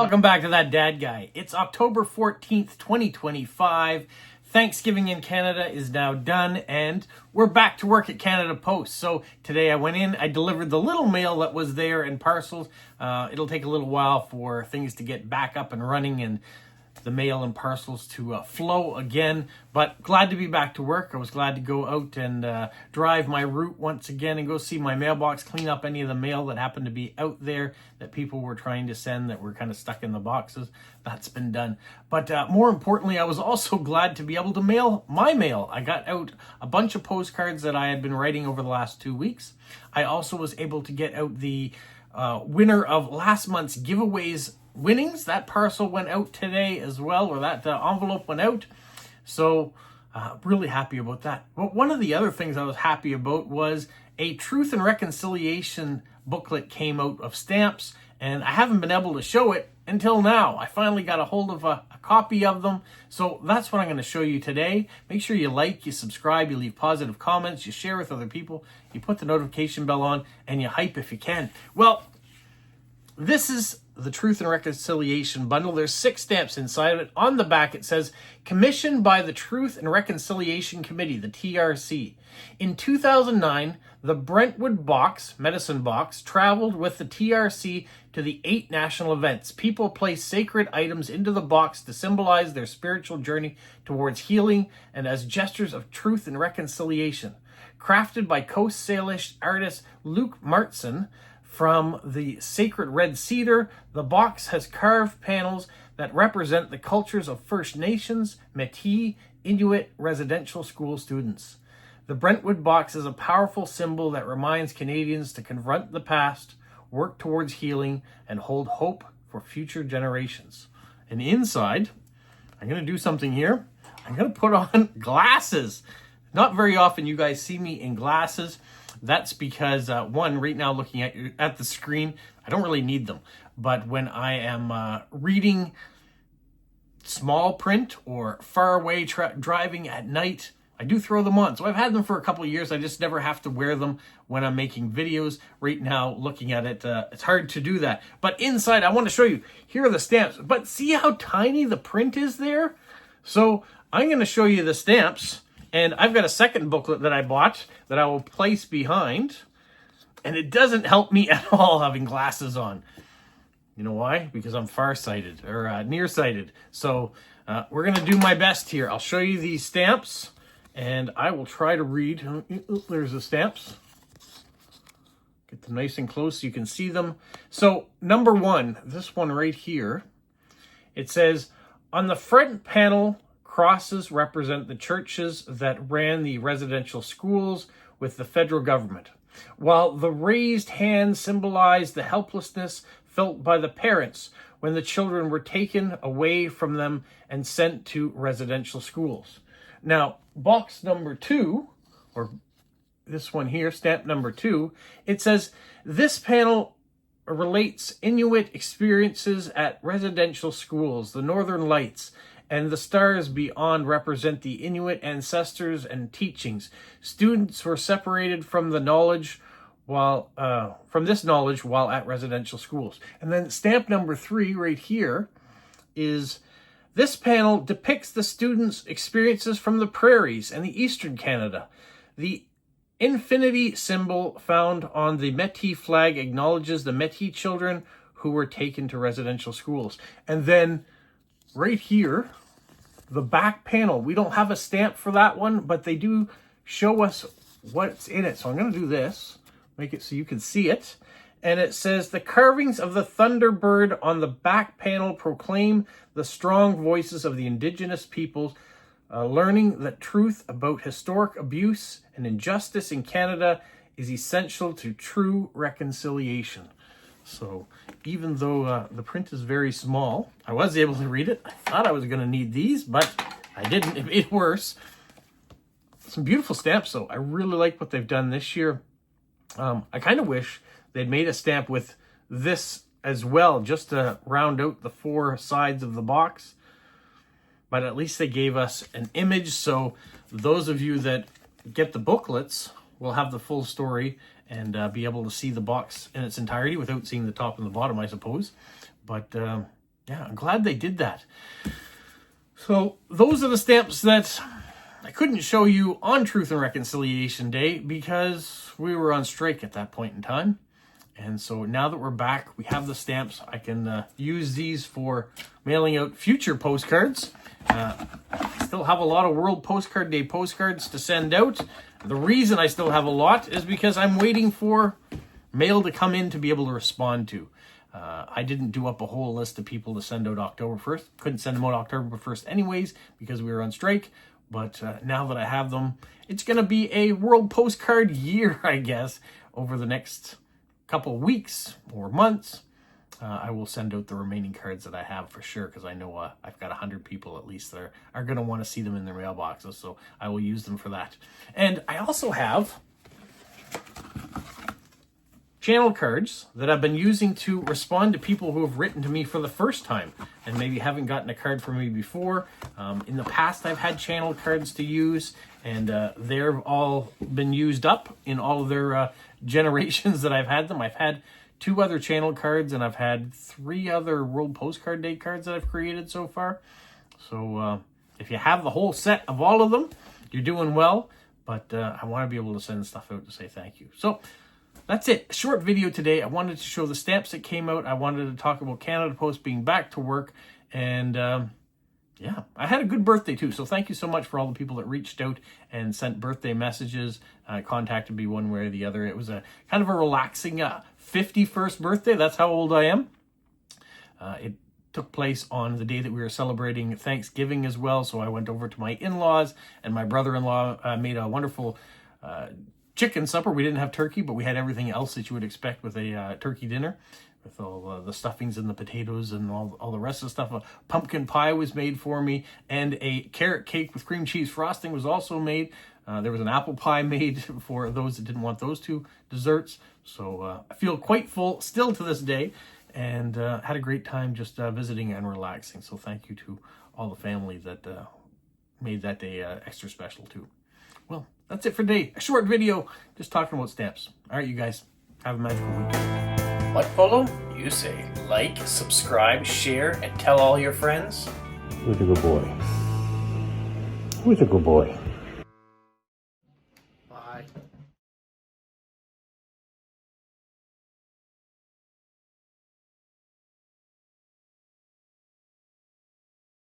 Welcome back to That Dad Guy. It's October 14th, 2025. Thanksgiving in Canada is now done, and we're back to work at Canada Post. So today I went in, I delivered the little mail that was there in parcels. It'll take a little while for things to get back up and running and the mail and parcels to flow again, but glad to be back to work. I was glad to go out and drive my route once again and go see my mailbox, clean up any of the mail that happened to be out there that people were trying to send that were kind of stuck in the boxes. That's been done. But more importantly, I was also glad to be able to mail my mail. I got out a bunch of postcards that I had been writing over the last 2 weeks. I also was able to get out the winner of last month's giveaways winnings. That parcel went out today as well, or that envelope went out. So really happy about that. But one of the other things I was happy about was a Truth and Reconciliation booklet came out of stamps, and I haven't been able to show it until now. I finally got a hold of a copy of them. So that's what I'm going to show you today. Make sure you like, you subscribe, you leave positive comments, you share with other people, you put the notification bell on, and you hype if you can. Well, this is the Truth and Reconciliation bundle. There's 6 stamps inside of it. On the back it says, commissioned by the Truth and Reconciliation Committee, the TRC. In 2009, the Brentwood box, medicine box, traveled with the TRC to the 8 national events. People placed sacred items into the box to symbolize their spiritual journey towards healing and as gestures of truth and reconciliation. Crafted by Coast Salish artist Luke Martson, from the sacred red cedar, the box has carved panels that represent the cultures of First Nations, Métis, Inuit residential school students. The Brentwood box is a powerful symbol that reminds Canadians to confront the past, work towards healing, and hold hope for future generations. And inside, I'm going to do something here. I'm going to put on glasses. Not very often you guys see me in glasses. That's because, one, right now looking at the screen, I don't really need them. But when I am reading small print or far away driving at night, I do throw them on. So I've had them for a couple of years. I just never have to wear them when I'm making videos. Right now, looking at it, it's hard to do that. But inside, I want to show you, here are the stamps. But see how tiny the print is there? So I'm going to show you the stamps. And I've got a second booklet that I bought that I will place behind. And it doesn't help me at all having glasses on. You know why? Because I'm farsighted or nearsighted. So we're going to do my best here. I'll show you these stamps and I will try to read. There's the stamps. Get them nice and close so you can see them. So number 1, this one right here, it says, on the front panel, crosses represent the churches that ran the residential schools with the federal government, while the raised hands symbolize the helplessness felt by the parents when the children were taken away from them and sent to residential schools. Now, box number 2, or this one here, stamp number 2, it says, this panel relates Inuit experiences at residential schools, the Northern Lights, and the stars beyond represent the Inuit ancestors and teachings. Students were separated from the knowledge while at residential schools. And then stamp number 3 right here is, this panel depicts the students' experiences from the prairies and the Eastern Canada. The infinity symbol found on the Métis flag acknowledges the Métis children who were taken to residential schools. And then right here, the back panel, we don't have a stamp for that one, but they do show us what's in it. So I'm going to do this, make it so you can see it. And it says, the carvings of the Thunderbird on the back panel proclaim the strong voices of the Indigenous peoples, learning that truth about historic abuse and injustice in Canada is essential to true reconciliation. So even though the print is very small, I was able to read it. I thought I was going to need these, but I didn't. It made it worse. Some beautiful stamps, though. I really like what they've done this year. I kind of wish they'd made a stamp with this as well, just to round out the 4 sides of the box. But at least they gave us an image, so those of you that get the booklets will have the full story and be able to see the box in its entirety without seeing the top and the bottom, I suppose. But yeah, I'm glad they did that. So those are the stamps that I couldn't show you on Truth and Reconciliation Day because we were on strike at that point in time. And so now that we're back, we have the stamps. I can use these for mailing out future postcards. I still have a lot of World Postcard Day postcards to send out. The reason I still have a lot is because I'm waiting for mail to come in to be able to respond to. I didn't do up a whole list of people to send out October 1st. Couldn't send them out October 1st anyways because we were on strike. But now that I have them, it's going to be a World Postcard year, I guess, over the next couple weeks or months. I will send out the remaining cards that I have for sure because I know I've got 100 people at least that are going to want to see them in their mailboxes. So I will use them for that. And I also have channel cards that I've been using to respond to people who have written to me for the first time and maybe haven't gotten a card from me before. In the past, I've had channel cards to use, and they've all been used up in all of their generations that I've had them. I've had 2 other channel cards, and I've had 3 other World Postcard Day cards that I've created so far. So if you have the whole set of all of them, you're doing well. But I want to be able to send stuff out to say thank you. So that's it. A short video today. I wanted to show the stamps that came out. I wanted to talk about Canada Post being back to work. And yeah, I had a good birthday too. So thank you so much for all the people that reached out and sent birthday messages, contacted me one way or the other. It was a kind of a relaxing 51st birthday. That's how old I am. It took place on the day that we were celebrating Thanksgiving as well. So I went over to my in-laws, and my brother-in-law made a wonderful chicken supper. We didn't have turkey, but we had everything else that you would expect with a turkey dinner, with all the stuffings and the potatoes and all the rest of the stuff. A pumpkin pie was made for me, and a carrot cake with cream cheese frosting was also made. There was an apple pie made for those that didn't want those 2 desserts. So I feel quite full still to this day, and had a great time just visiting and relaxing. So thank you to all the family that made that day extra special too. Well, that's it for today. A short video just talking about stamps. All right, you guys, have a magical weekend. What, Polo? You say like, subscribe, share, and tell all your friends. Who's a good boy? Who's a good boy?